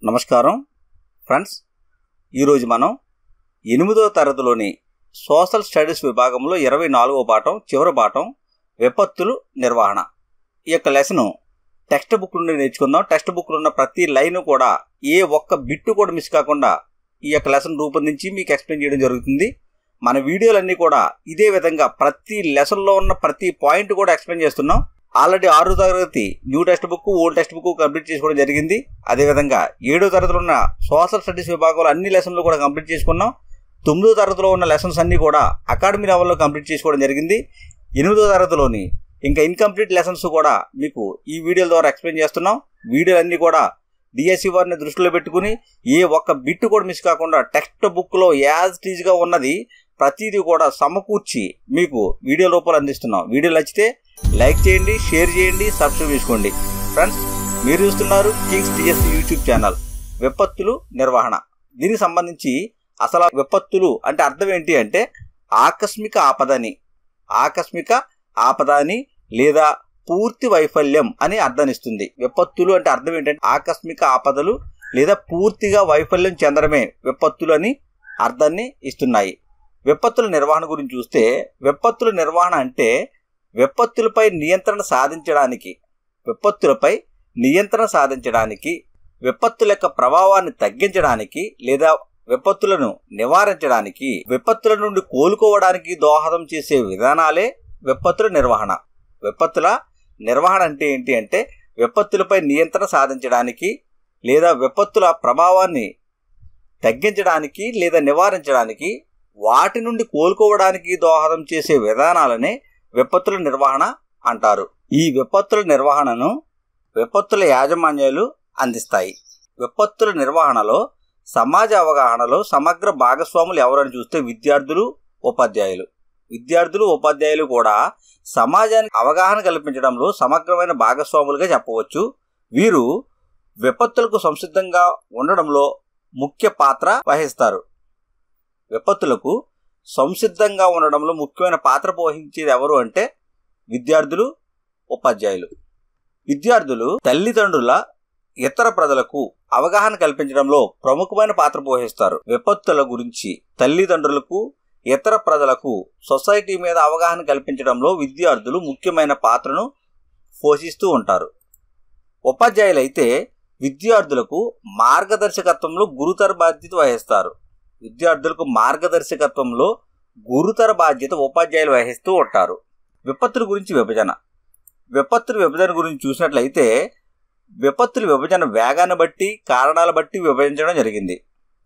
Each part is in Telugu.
నమస్కారం ఫ్రెండ్స్, ఈరోజు మనం 8వ తరగతిలోని సోషల్ స్టడీస్ విభాగంలో 24వ పాఠం చివరి పాఠం విపత్తులు నిర్వహణ. ఈ యొక్క లెసన్ టెక్స్ట్ బుక్ నుండి నేర్చుకుందాం. టెక్స్ట్ బుక్లో ఉన్న ప్రతి లైన్ కూడా ఏ ఒక్క బిట్టు కూడా మిస్ కాకుండా ఈ యొక్క లెసన్ రూపొందించి మీకు ఎక్స్ప్లెయిన్ చేయడం జరుగుతుంది. మన వీడియోలన్నీ కూడా ఇదే విధంగా ప్రతి లెసన్లో ఉన్న ప్రతి పాయింట్ కూడా ఎక్స్ప్లెయిన్ చేస్తున్నాం. ఆల్రెడీ 6వ తరగతి new text book, old text book complete చేసుకోవడం జరిగింది. అదేవిధంగా 7వ తరగతిలో ఉన్న సోషల్ స్టడీస్ విభాగంలో అన్ని లెసన్లు కూడా కంప్లీట్ చేసుకున్నాం. 9వ తరగతిలో ఉన్న లెసన్స్ అన్నీ కూడా అకాడమీ లెవెల్లో కంప్లీట్ చేసుకోవడం జరిగింది. 8వ తరగతిలోని ఇంకా ఇన్కంప్లీట్ లెసన్స్ కూడా మీకు ఈ వీడియోల ద్వారా ఎక్స్ప్లెయిన్ చేస్తున్నాం. వీడియోలన్నీ కూడా డిఎస్సి వారిని దృష్టిలో పెట్టుకుని ఏ ఒక్క బిట్ కూడా మిస్ కాకుండా టెక్స్ట్ బుక్లో యాజ్ టీజ్గా ఉన్నది ప్రతిదీ కూడా సమకూర్చి మీకు వీడియో రూపంలో అందిస్తున్నాం. వీడియో నచ్చితే లైక్ చేయండి, షేర్ చేయండి, సబ్స్క్రైబ్ చేసుకోండి. ఫ్రెండ్స్, మీరు చూస్తున్నారు కింగ్స్ డిఎస్సి యూట్యూబ్ ఛానల్. విపత్తులు నిర్వహణ, దీనికి సంబంధించి అసలు విపత్తులు అంటే అర్థం ఏంటి అంటే ఆకస్మిక ఆపదని లేదా పూర్తి వైఫల్యం అని అర్థాన్నిస్తుంది. విపత్తులు అంటే అర్థం ఏంటంటే ఆకస్మిక ఆపదలు లేదా పూర్తిగా వైఫల్యం చెందడమే విపత్తులు అని అర్థాన్ని ఇస్తున్నాయి. విపత్తుల నిర్వహణ గురించి చూస్తే, విపత్తుల నిర్వహణ అంటే విపత్తులపై నియంత్రణ సాధించడానికి, విపత్తుల యొక్క ప్రభావాన్ని తగ్గించడానికి లేదా విపత్తులను నివారించడానికి, విపత్తుల నుండి కోలుకోవడానికి దోహదం చేసే విధానాలే విపత్తుల నిర్వహణ. విపత్తుల నిర్వహణ అంటే ఏంటి అంటే విపత్తులపై నియంత్రణ సాధించడానికి లేదా విపత్తుల ప్రభావాన్ని తగ్గించడానికి లేదా నివారించడానికి, వాటి నుండి కోలుకోవడానికి దోహదం చేసే విధానాలనే విపత్తుల నిర్వహణ అంటారు. ఈ విపత్తుల నిర్వహణను విపత్తుల యాజమాన్యాలు అందిస్తాయి. విపత్తుల నిర్వహణలో సమాజ అవగాహనలో సమగ్ర భాగస్వాములు ఎవరని చూస్తే విద్యార్థులు, ఉపాధ్యాయులు కూడా సమాజానికి అవగాహన కల్పించడంలో సమగ్రమైన భాగస్వాములుగా చెప్పవచ్చు. వీరు విపత్తులకు సంసిద్ధంగా ఉండడంలో ముఖ్య పాత్ర వహిస్తారు. విపత్తులకు సంసిద్ధంగా ఉండడంలో ముఖ్యమైన పాత్ర పోషించేది ఎవరు అంటే విద్యార్థులు, ఉపాధ్యాయులు. విద్యార్థులు తల్లిదండ్రుల, ఇతర ప్రజలకు అవగాహన కల్పించడంలో ప్రముఖమైన పాత్ర పోషిస్తారు. విపత్తుల గురించి తల్లిదండ్రులకు, ఇతర ప్రజలకు సొసైటీ మీద అవగాహన కల్పించడంలో విద్యార్థులు ముఖ్యమైన పాత్రను పోషిస్తూ ఉంటారు. ఉపాధ్యాయులు అయితే విద్యార్థులకు మార్గదర్శకత్వంలో గురుతర బాధ్యత వహిస్తారు. ఉపాధ్యాయులు వహిస్తూ ఉంటారు. విపత్తుల విభజన గురించి చూసినట్లయితే విపత్తుల విభజన వేగాన్ని బట్టి, కారణాల బట్టి విభజించడం జరిగింది.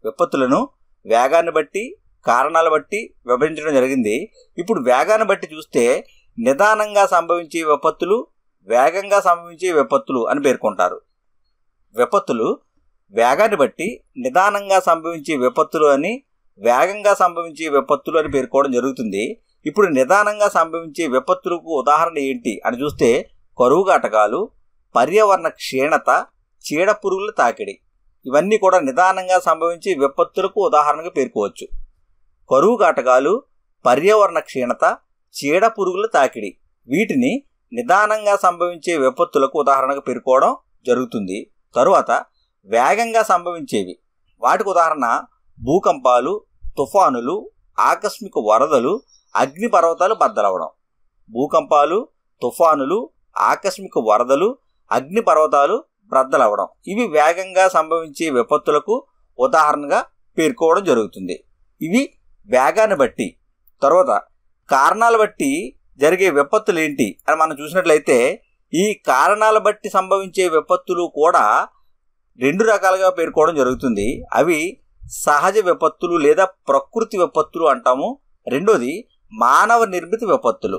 విపత్తులను వేగాన్ని బట్టి, కారణాల బట్టి విభజించడం జరిగింది. ఇప్పుడు వేగాన్ని బట్టి చూస్తే నిదానంగా సంభవించే విపత్తులు, వేగంగా సంభవించే విపత్తులు అని పేర్కొంటారు. విపత్తులు వేగాన్ని బట్టి నిదానంగా సంభవించే విపత్తులు అని, వేగంగా సంభవించే విపత్తులు అని పేర్కోవడం జరుగుతుంది. ఇప్పుడు నిదానంగా సంభవించే విపత్తులకు ఉదాహరణ ఏంటి అని చూస్తే కరువు కాటకాలు, పర్యావరణ క్షీణత, చీడపురుగుల తాకిడి, ఇవన్నీ కూడా నిదానంగా సంభవించే విపత్తులకు ఉదాహరణగా పేర్కోవచ్చు. కరువు కాటకాలు, పర్యావరణ క్షీణత, చీడపురుగుల తాకిడి, వీటిని నిదానంగా సంభవించే విపత్తులకు ఉదాహరణగా పేర్కోవడం జరుగుతుంది. తరువాత వేగంగా సంభవించేవి, వాటికి ఉదాహరణ భూకంపాలు, తుఫానులు, ఆకస్మిక వరదలు, అగ్నిపర్వతాలు బద్దలవడం. భూకంపాలు, తుఫానులు, ఆకస్మిక వరదలు, అగ్నిపర్వతాలు బద్దలవడం, ఇవి వేగంగా సంభవించే విపత్తులకు ఉదాహరణగా పేర్కోవడం జరుగుతుంది. ఇవి వేగాన్ని బట్టి. తర్వాత కారణాల బట్టి జరిగే విపత్తులు ఏంటి అని మనం చూసినట్లయితే ఈ కారణాల బట్టి సంభవించే విపత్తులు కూడా 2 రకాలుగా పేర్కోవడం జరుగుతుంది. అవి సహజ విపత్తులు లేదా ప్రకృతి విపత్తులు అంటాము. రెండోది మానవ నిర్మిత విపత్తులు.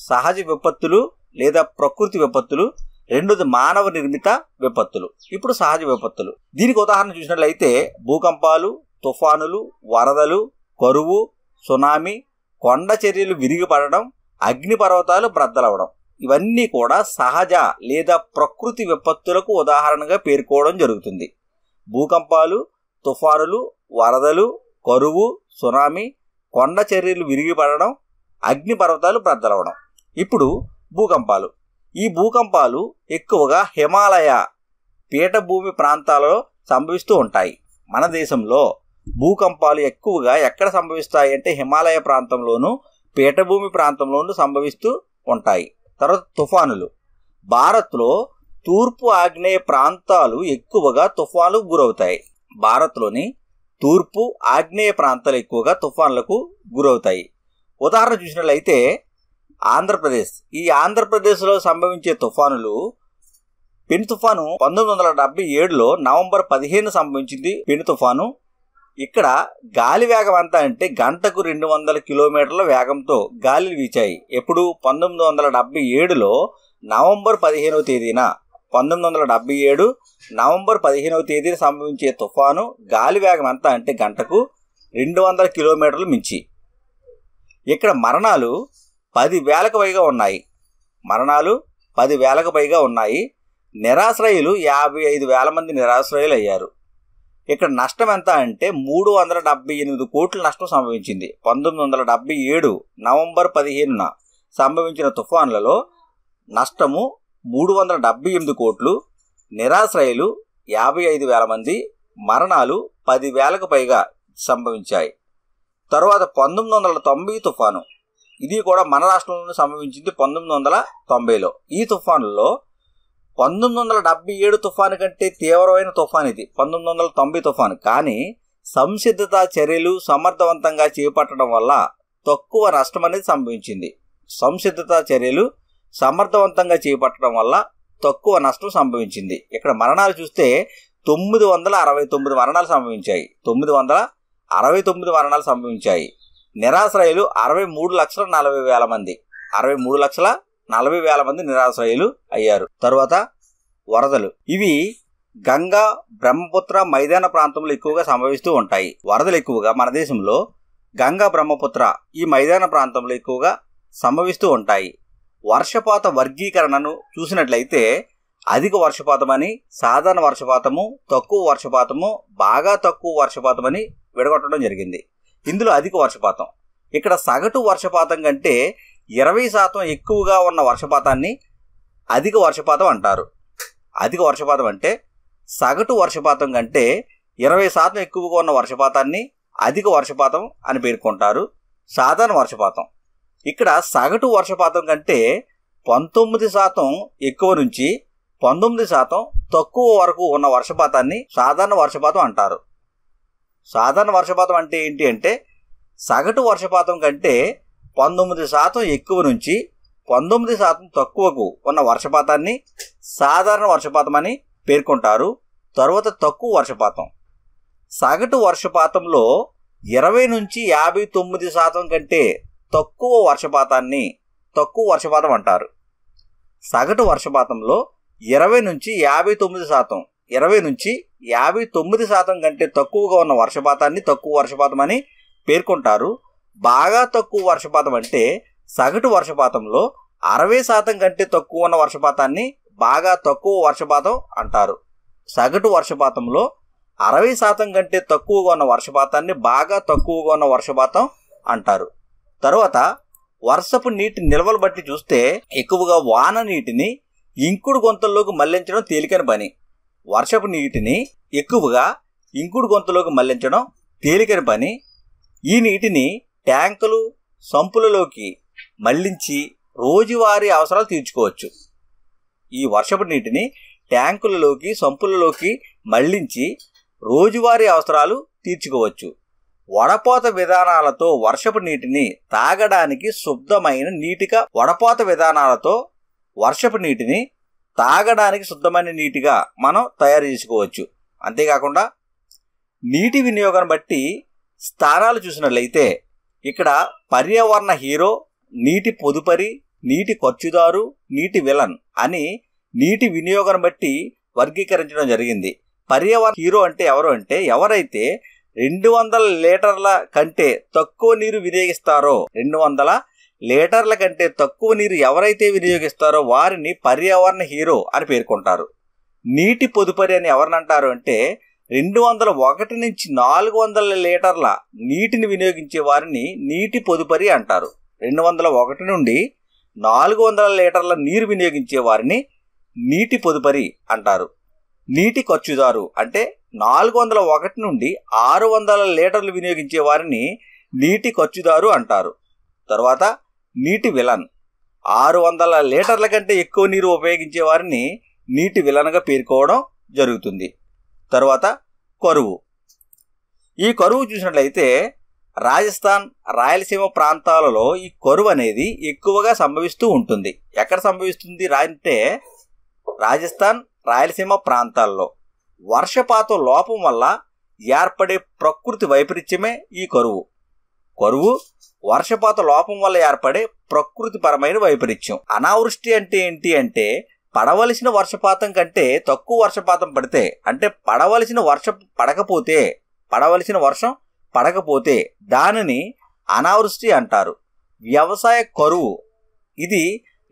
సహజ విపత్తులు లేదా ప్రకృతి విపత్తులు, రెండోది మానవ నిర్మిత విపత్తులు. ఇప్పుడు సహజ విపత్తులు, దీనికి ఉదాహరణ చూసినట్లయితే భూకంపాలు, తుఫానులు, వరదలు, కరువు, సునామీ, కొండ చర్యలు విరిగిపడడం, అగ్నిపర్వతాలు బ్రద్దలవడం, ఇవన్నీ కూడా సహజ లేదా ప్రకృతి విపత్తులకు ఉదాహరణగా పేర్కోవడం జరుగుతుంది. భూకంపాలు, తుఫానులు, వరదలు, కరువు, సునామీ, కొండ చర్యలు విరిగిపడడం, అగ్నిపర్వతాలు బ్రద్దలవడం. ఇప్పుడు ఈ భూకంపాలు ఎక్కువగా హిమాలయ పీఠభూమి ప్రాంతాలలో సంభవిస్తూ ఉంటాయి. మన దేశంలో భూకంపాలు ఎక్కువగా ఎక్కడ సంభవిస్తాయి అంటే హిమాలయ ప్రాంతంలోనూ పీఠభూమి ప్రాంతంలోనూ సంభవిస్తూ ఉంటాయి. తర్వాత తుఫానులు. భారత్లో తూర్పు ఆగ్నేయ ప్రాంతాలు ఎక్కువగా తుఫానులకు గురవుతాయి. భారత్లోని తూర్పు ఆగ్నేయ ప్రాంతాలు ఎక్కువగా తుఫానులకు గురవుతాయి. ఉదాహరణ చూసినట్లయితే ఆంధ్రప్రదేశ్. ఈ ఆంధ్రప్రదేశ్లో సంభవించే తుఫానులు పెను తుఫాను 1977లో నవంబర్ 15 సంభవించింది. పెను తుఫాను. ఇక్కడ గాలి వేగం ఎంత అంటే గంటకు 200 కిలోమీటర్ల వేగంతో గాలిలు వీచాయి. ఎప్పుడు 1977లో నవంబర్ 15వ తేదీన 1977 నవంబర్ 15వ తేదీన సంభవించే తుఫాను గాలి వేగం ఎంత అంటే గంటకు 200 కిలోమీటర్లు మించి. ఇక్కడ మరణాలు 10,000కు పైగా ఉన్నాయి. మరణాలు 10,000కు పైగా ఉన్నాయి. నిరాశ్రయులు 55,000 మంది నిరాశ్రయులు అయ్యారు. ఇక్కడ నష్టం ఎంత అంటే 378 కోట్ల నష్టం సంభవించింది. 1977 నవంబర్ 15న సంభవించిన తుఫాన్లలో నష్టము 378 కోట్లు, నిరాశ్రయులు 55,000 మంది, మరణాలు 10,000కు పైగా సంభవించాయి. తరువాత 1990 తుఫాను. ఇది కూడా మన రాష్ట్రంలో సంభవించింది 1990లో. ఈ తుఫానులో 1977 తుఫాను కంటే తీవ్రమైన తుఫాను ఇది 1990 తుఫాను. కానీ సంసిద్ధతా చర్యలు సమర్థవంతంగా చేపట్టడం వల్ల తక్కువ నష్టం అనేది సంభవించింది. సంసిద్ధతా చర్యలు సమర్థవంతంగా చేపట్టడం వల్ల తక్కువ నష్టం సంభవించింది. ఇక్కడ మరణాలు చూస్తే 969 మరణాలు సంభవించాయి. 969 మరణాలు సంభవించాయి. నిరాశ్రయులు 63,40,000 మంది. 63,40,000 మంది నిరాశ్రయులు అయ్యారు. తరువాత వరదలు. ఇవి గంగా, బ్రహ్మపుత్ర మైదాన ప్రాంతంలో ఎక్కువగా సంభవిస్తూ ఉంటాయి. వరదలు ఎక్కువగా మన దేశంలో గంగా, బ్రహ్మపుత్ర ఈ మైదాన ప్రాంతంలో ఎక్కువగా సంభవిస్తూ ఉంటాయి. వర్షపాత వర్గీకరణను చూసినట్లయితే అధిక వర్షపాతమని, సాధారణ వర్షపాతము, తక్కువ వర్షపాతము, బాగా తక్కువ వర్షపాతమని విడగొట్టడం జరిగింది. ఇందులో అధిక వర్షపాతం. ఇక్కడ సగటు వర్షపాతం కంటే 20% ఎక్కువగా ఉన్న వర్షపాతాన్ని అధిక వర్షపాతం అంటారు. అధిక వర్షపాతం అంటే సగటు వర్షపాతం కంటే 20% ఎక్కువగా ఉన్న వర్షపాతాన్ని అధిక వర్షపాతం అని పేర్కొంటారు. సాధారణ వర్షపాతం. ఇక్కడ సగటు వర్షపాతం కంటే 19% ఎక్కువ నుంచి 19% తక్కువ వరకు ఉన్న వర్షపాతాన్ని సాధారణ వర్షపాతం అంటారు. సాధారణ వర్షపాతం అంటే ఏంటి అంటే సగటు వర్షపాతం కంటే 19% ఎక్కువ నుంచి 19% తక్కువకు ఉన్న వర్షపాతాన్ని సాధారణ వర్షపాతం అని పేర్కొంటారు. తరువాత తక్కువ వర్షపాతం. సగటు వర్షపాతంలో 20 నుంచి 59% కంటే తక్కువ వర్షపాతాన్ని తక్కువ వర్షపాతం అంటారు. సగటు వర్షపాతంలో 20 నుంచి 59%, 20 నుంచి 59% కంటే తక్కువగా ఉన్న వర్షపాతాన్ని తక్కువ వర్షపాతం అని పేర్కొంటారు. బాగా తక్కువ వర్షపాతం అంటే సగటు వర్షపాతంలో 60% కంటే తక్కువ ఉన్న వర్షపాతాన్ని బాగా తక్కువ వర్షపాతం అంటారు. సగటు వర్షపాతంలో 60% కంటే తక్కువగా ఉన్న వర్షపాతాన్ని బాగా తక్కువగా ఉన్న వర్షపాతం అంటారు. తరువాత వర్షపు నీటి నిల్వలు బట్టి చూస్తే ఎక్కువగా వాన నీటిని ఇంకుడు గుంతల్లోకి మళ్లించడం తేలికైన పని. వర్షపు నీటిని ఎక్కువగా ఇంకుడు గుంతలోకి మళ్లించడం తేలికైన పని. ఈ నీటిని ట్యాంకులు, సంపులలోకి మళ్లించి రోజువారీ అవసరాలు తీర్చుకోవచ్చు. ఈ వర్షపు నీటిని ట్యాంకులలోకి, సంపులలోకి మళ్లించి రోజువారీ అవసరాలు తీర్చుకోవచ్చు. వడపోత విధానాలతో వర్షపు నీటిని తాగడానికి శుద్ధమైన నీటిగా వడపోత విధానాలతో వర్షపు నీటిని తాగడానికి శుద్ధమైన నీటిగా మనం తయారు చేసుకోవచ్చు. అంతేకాకుండా నీటి వినియోగాన్ని బట్టి స్థానాలు చూసినట్లయితే ఇక్కడ పర్యావరణ హీరో, నీటి పొదుపరి, నీటి ఖర్చుదారు, నీటి విలన్ అని నీటి వినియోగాన్ని బట్టి వర్గీకరించడం జరిగింది. పర్యావరణ హీరో అంటే ఎవరు అంటే ఎవరైతే 200 లీటర్ల కంటే తక్కువ నీరు వినియోగిస్తారో 200 లీటర్ల కంటే తక్కువ నీరు ఎవరైతే వినియోగిస్తారో వారిని పర్యావరణ హీరో అని పేర్కొంటారు. నీటి పొదుపరి అని ఎవరినంటారు అంటే 201 నుంచి 400 లీటర్ల నీటిని వినియోగించే వారిని నీటి పొదుపరి అంటారు. 201 నుండి 400 లీటర్ల నీరు వినియోగించే వారిని నీటి పొదుపరి అంటారు. నీటి ఖర్చుదారు అంటే 401 నుండి 600 లీటర్లు వినియోగించే వారిని నీటి ఖర్చుదారు అంటారు. తర్వాత నీటి విలన్, 600 లీటర్ల కంటే ఎక్కువ నీరు ఉపయోగించే వారిని నీటి విలన్గా పేర్కోవడం జరుగుతుంది. తర్వాత కరువు. ఈ కరువు చూసినట్లయితే రాజస్థాన్, రాయలసీమ ప్రాంతాలలో ఈ కరువు అనేది ఎక్కువగా సంభవిస్తూ ఉంటుంది. ఎక్కడ సంభవిస్తుంది అంటే రాజస్థాన్, రాయలసీమ ప్రాంతాల్లో వర్షపాతం లోపం వల్ల ఏర్పడే ప్రకృతి వైపరీత్యమే ఈ కరువు. కరువు వర్షపాత లోపం వల్ల ఏర్పడే ప్రకృతిపరమైన వైపరీత్యం. అనావృష్టి అంటే ఏంటి అంటే పడవలసిన వర్షపాతం కంటే తక్కువ వర్షపాతం పడితే, అంటే పడవలసిన వర్షం పడకపోతే దానిని అనావృష్టి అంటారు. వ్యవసాయ కరువు, ఇది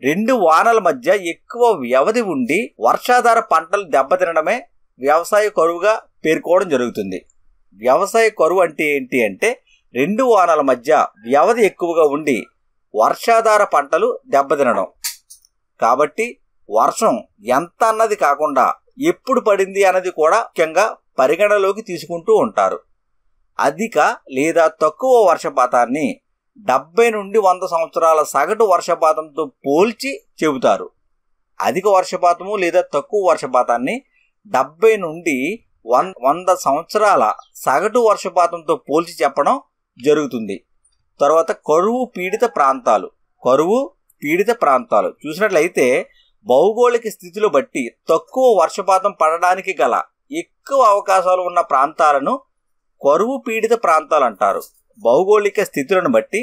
2 వానల మధ్య ఎక్కువ వ్యవధి ఉండి వర్షాధార పంటలు దెబ్బతినడమే వ్యవసాయ కరువుగా పేర్కోవడం జరుగుతుంది. వ్యవసాయ కరువు అంటే ఏంటి అంటే 2 వానల మధ్య వ్యవధి ఎక్కువగా ఉండి వర్షాధార పంటలు దెబ్బతినడం. కాబట్టి వర్షం ఎంత అన్నది కాకుండా ఎప్పుడు పడింది అన్నది కూడా ముఖ్యంగా పరిగణలోకి తీసుకుంటూ ఉంటారు. అధిక లేదా తక్కువ వర్షపాతాన్ని 70 నుండి 100 సంవత్సరాల సగటు వర్షపాతంతో పోల్చి చెబుతారు. అధిక వర్షపాతము లేదా తక్కువ వర్షపాతాన్ని 70 నుండి 100 సంవత్సరాల సగటు వర్షపాతంతో పోల్చి చెప్పడం జరుగుతుంది. తర్వాత కరువు పీడిత ప్రాంతాలు చూసినట్లయితే భౌగోళిక స్థితిలో బట్టి తక్కువ వర్షపాతం పడడానికి గల ఎక్కువ అవకాశాలు ఉన్న ప్రాంతాలను కరువు పీడిత ప్రాంతాలు అంటారు. భౌగోళిక స్థితులను బట్టి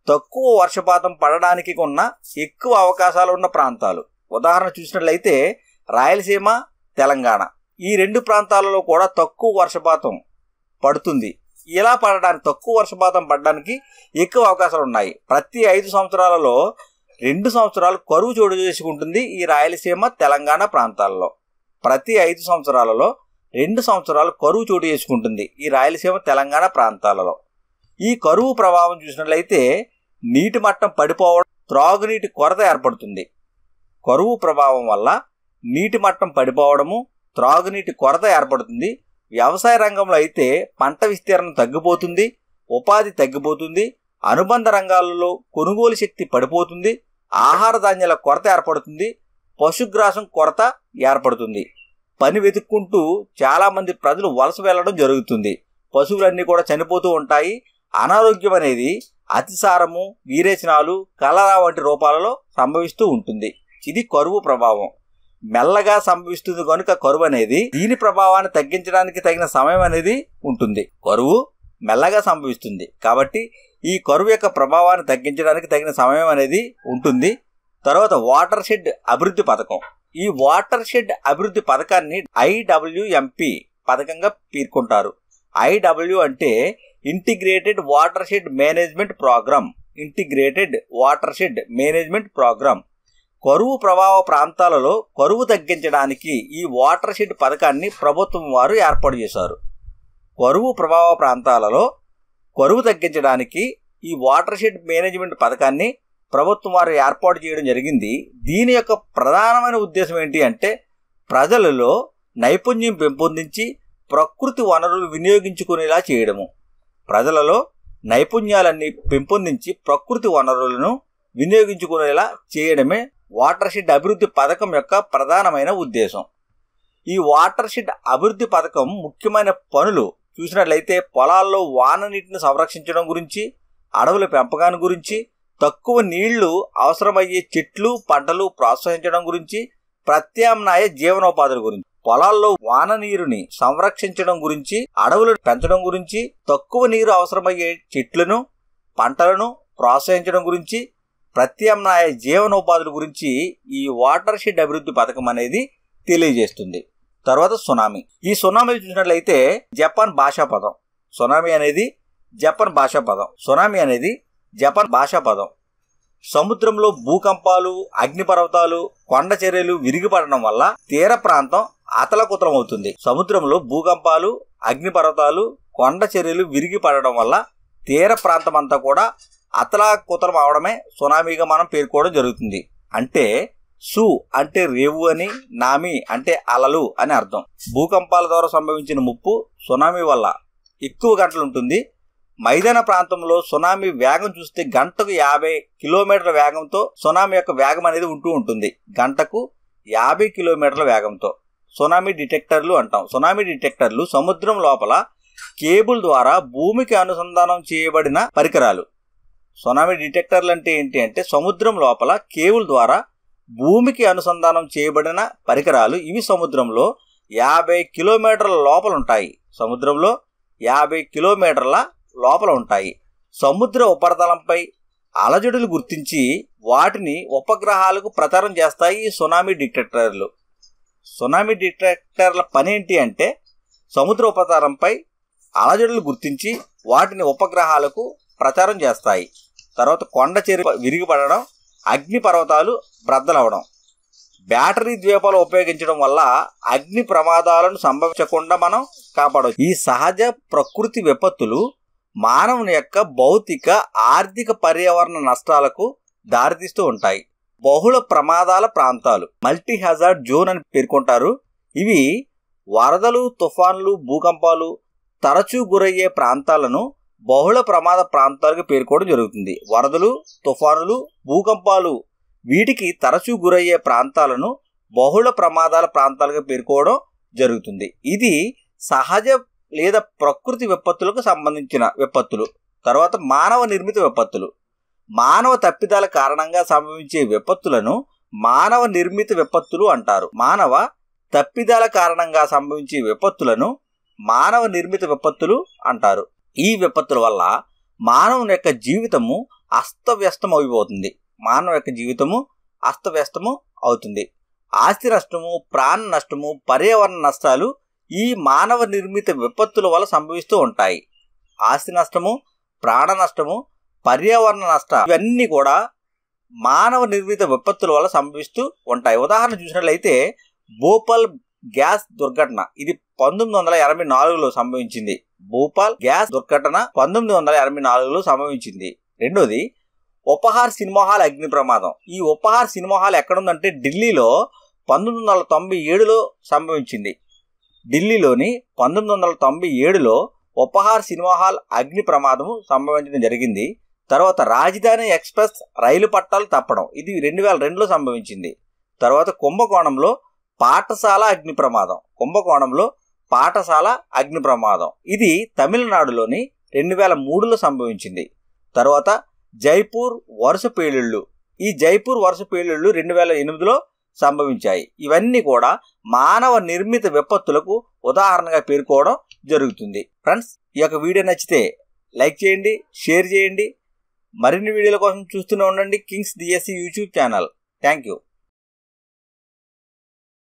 తక్కువ వర్షపాతం పడడానికి ఉన్న ఎక్కువ అవకాశాలు ఉన్న ప్రాంతాలు. ఉదాహరణ చూసినట్లయితే రాయలసీమ, తెలంగాణ ఈ 2 ప్రాంతాలలో కూడా తక్కువ వర్షపాతం పడుతుంది. ఇలా తక్కువ వర్షపాతం పడడానికి ఎక్కువ అవకాశాలు ఉన్నాయి. ప్రతి 5 సంవత్సరాలలో 2 సంవత్సరాలు కరువు చోటు చేసుకుంటుంది ఈ రాయలసీమ, తెలంగాణ ప్రాంతాల్లో. ప్రతి 5 సంవత్సరాలలో 2 సంవత్సరాలు కరువు చోటు చేసుకుంటుంది ఈ రాయలసీమ, తెలంగాణ ప్రాంతాలలో. ఈ కరువు ప్రభావం చూసినట్లయితే నీటి మట్టం పడిపోవడం, త్రాగునీటి కొరత ఏర్పడుతుంది. కరువు ప్రభావం వల్ల నీటి మట్టం పడిపోవడము, త్రాగునీటి కొరత ఏర్పడుతుంది. వ్యవసాయ రంగంలో అయితే పంట విస్తీర్ణం తగ్గిపోతుంది, ఉపాధి తగ్గిపోతుంది, అనుబంధ రంగాలలో కొనుగోలు శక్తి పడిపోతుంది, ఆహార ధాన్యాల కొరత ఏర్పడుతుంది, పశుగ్రాసం కొరత ఏర్పడుతుంది. పని వెతుక్కుంటూ చాలామంది ప్రజలు వలస వెళ్లడం జరుగుతుంది. పశువులన్నీ కూడా చనిపోతూ ఉంటాయి. అనారోగ్యం అనేది అతిసారము, వీరేచనాలు, కలరా వంటి రూపాలలో సంభవిస్తూ ఉంటుంది. ఇది కరువు ప్రభావం. మెల్లగా సంభవిస్తుంది కనుక కరువు అనేది దీని ప్రభావాన్ని తగ్గించడానికి తగిన సమయం అనేది ఉంటుంది. కరువు మెల్లగా సంభవిస్తుంది కాబట్టి ఈ కరువు యొక్క ప్రభావాన్ని తగ్గించడానికి తగిన సమయం అనేది ఉంటుంది. తర్వాత వాటర్ షెడ్ అభివృద్ధి పథకం. ఈ వాటర్ షెడ్ అభివృద్ధి పథకాన్ని IWMP పథకంగా పేర్కొంటారు. IW అంటే integrated watershed management programme. కరువు ప్రభావ ప్రాంతాలలో కరువు తగ్గించడానికి ఈ వాటర్ షెడ్ పథకాన్ని ప్రభుత్వం వారు ఏర్పాటు చేశారు. కరువు ప్రభావ ప్రాంతాలలో కరువు తగ్గించడానికి ఈ వాటర్ షెడ్ మేనేజ్మెంట్ పథకాన్ని ప్రభుత్వం వారు ఏర్పాటు చేయడం జరిగింది. దీని యొక్క ప్రధానమైన ఉద్దేశం ఏంటి అంటే ప్రజలలో నైపుణ్యం పెంపొందించి ప్రకృతి వనరులు వినియోగించుకునేలా చేయడము. ప్రజలలో నైపుణ్యాలన్నీ పెంపొందించి ప్రకృతి వనరులను వినియోగించుకునేలా చేయడమే వాటర్ షెడ్ అభివృద్ధి పథకం యొక్క ప్రధానమైన ఉద్దేశం. ఈ వాటర్ షెడ్ అభివృద్ధి పథకం ముఖ్యమైన పనులు చూసినట్లయితే పొలాల్లో వాన నీటిని సంరక్షించడం గురించి, అడవుల పెంపకాన్ని గురించి, తక్కువ నీళ్లు అవసరమయ్యే చెట్లు, పంటలు ప్రోత్సహించడం గురించి, ప్రత్యామ్నాయ జీవనోపాధుల గురించి. పొలాల్లో వాన నీరుని సంరక్షించడం గురించి, అడవులను పెంచడం గురించి, తక్కువ నీరు అవసరమయ్యే చెట్లను, పంటలను ప్రోత్సహించడం గురించి, ప్రత్యామ్నాయ జీవనోపాధుల గురించి ఈ వాటర్ షెడ్ అభివృద్ధి పథకం అనేది తెలియజేస్తుంది. తర్వాత సునామీ. ఈ సునామీ చూసినట్లయితే జపాన్ భాషా పదం. సునామీ అనేది జపాన్ భాషా పదం. సముద్రంలో భూకంపాలు, అగ్నిపర్వతాలు, కొండ చర్యలు విరిగిపడడం వల్ల తీర ప్రాంతం అతలకుతలమవుతుంది. సముద్రంలో భూకంపాలు, అగ్నిపర్వతాలు, కొండ చర్యలు విరిగిపడడం వల్ల తీర ప్రాంతం అంతా కూడా అతలాకుతలం అవడమే సునామీగా మనం పేర్కోవడం జరుగుతుంది. అంటే సు అంటే రేవు అని, నామి అంటే అలలు అని అర్థం. భూకంపాల ద్వారా సంభవించిన ముప్పు సునామీ వల్ల ఎక్కువ గంటలు ఉంటుంది. మైదాన ప్రాంతంలో సునామీ వేగం చూస్తే గంటకు 50 కిలోమీటర్ల వేగంతో సునామీ యొక్క వేగం అనేది ఉంటుంది. గంటకు 50 కిలోమీటర్ల వేగంతో. సునామీ డిటెక్టర్లు అంటాం. సునామీ డిటెక్టర్లు సముద్రం లోపల కేబుల్ ద్వారా భూమికి అనుసంధానం చేయబడిన పరికరాలు. సునామీ డిటెక్టర్లు అంటే ఏంటి అంటే సముద్రం లోపల కేబుల్ ద్వారా భూమికి అనుసంధానం చేయబడిన పరికరాలు. ఇవి సముద్రంలో 50 కిలోమీటర్ల లోపల ఉంటాయి. సముద్రంలో 50 కిలోమీటర్ల లోపల ఉంటాయి. సముద్ర ఉపరితలంపై అలజడులు గుర్తించి వాటిని ఉపగ్రహాలకు ప్రచారం చేస్తాయి ఈ సునామీ డిటెక్టర్లు. సునామీ డిటెక్టర్ల పని ఏంటి అంటే సముద్ర ఉపరితలంపై అలజడులు గుర్తించి వాటిని ఉపగ్రహాలకు ప్రచారం చేస్తాయి. తర్వాత కొండ చర్య విరిగిపడడం, అగ్ని పర్వతాలు బ్రద్దలవడం. బ్యాటరీ ద్వీపాలు ఉపయోగించడం వల్ల అగ్ని ప్రమాదాలను సంభవించకుండా మనం కాపాడవచ్చు. ఈ సహజ ప్రకృతి విపత్తులు మానవుని యొక్క భౌతిక, ఆర్థిక, పర్యావరణ నష్టాలకు దారితీస్తూ ఉంటాయి. బహుళ ప్రమాదాల ప్రాంతాలు మల్టీ హజార్డ్ జోన్ అని పేర్కొంటారు. ఇవి వరదలు, తుఫాన్లు, భూకంపాలు తరచూ గురయ్యే ప్రాంతాలను బహుళ ప్రమాద ప్రాంతాలుగా పేర్కోవడం జరుగుతుంది. వరదలు, తుఫానులు, భూకంపాలు వీటికి తరచూ గురయ్యే ప్రాంతాలను బహుళ ప్రమాదాల ప్రాంతాలుగా పేర్కోవడం జరుగుతుంది. ఇది సహజ లేదా ప్రకృతి విపత్తులకు సంబంధించిన విపత్తులు. తర్వాత మానవ నిర్మిత విపత్తులు. మానవ తప్పిదాల కారణంగా సంభవించే విపత్తులను మానవ నిర్మిత విపత్తులు అంటారు. మానవ తప్పిదాల కారణంగా సంభవించే విపత్తులను మానవ నిర్మిత విపత్తులు అంటారు. ఈ విపత్తుల వల్ల మానవుని యొక్క జీవితము అస్తవ్యస్తం అయిపోతుంది. మానవ యొక్క జీవితము అస్తవ్యస్తము అవుతుంది. ఆస్తి నష్టము, ప్రాణ నష్టము, పర్యావరణ నష్టాలు ఈ మానవ నిర్మిత విపత్తుల వల్ల సంభవిస్తూ ఉంటాయి. ఆస్తి నష్టము, ప్రాణ నష్టము, పర్యావరణ నష్టాలు ఇవన్నీ కూడా మానవ నిర్మిత విపత్తుల వల్ల సంభవిస్తూ ఉంటాయి. ఉదాహరణ చూసినట్లయితే భోపాల్ గ్యాస్ దుర్ఘటన, ఇది 1984లో సంభవించింది. భోపాల్ గ్యాస్ దుర్ఘటన 1984లో సంభవించింది. రెండోది ఉపహార్ సినిమా హాల్ అగ్ని ప్రమాదం. ఈ ఉపహార్ సినిమా హాల్ ఎక్కడుందంటే ఢిల్లీలో 1997లో సంభవించింది. ఢిల్లీలోని 1997లో ఉపహార్ సినిమా హాల్ అగ్ని ప్రమాదం సంభవించడం జరిగింది. తర్వాత రాజధాని ఎక్స్ప్రెస్ రైలు పట్టాలు తప్పడం, ఇది 2002లో సంభవించింది. తర్వాత కుంభకోణంలో పాఠశాల అగ్ని ప్రమాదం. కుంభకోణంలో పాఠశాల అగ్ని ప్రమాదం ఇది తమిళనాడులోని 2003లో సంభవించింది. తర్వాత జైపూర్ వరుస పేలుళ్ళు. ఈ జైపూర్ వరుస పేలుళ్ళు 2008లో సంభవించాయి. ఇవన్నీ కూడా మానవ నిర్మిత విపత్తులకు ఉదాహరణగా పేర్కోవడం జరుగుతుంది. ఫ్రెండ్స్, ఈ యొక్క వీడియో నచ్చితే లైక్ చేయండి, షేర్ చేయండి. మరిన్ని వీడియోల కోసం చూస్తూనే ఉండండి Kings DSC YouTube channel. Thank you.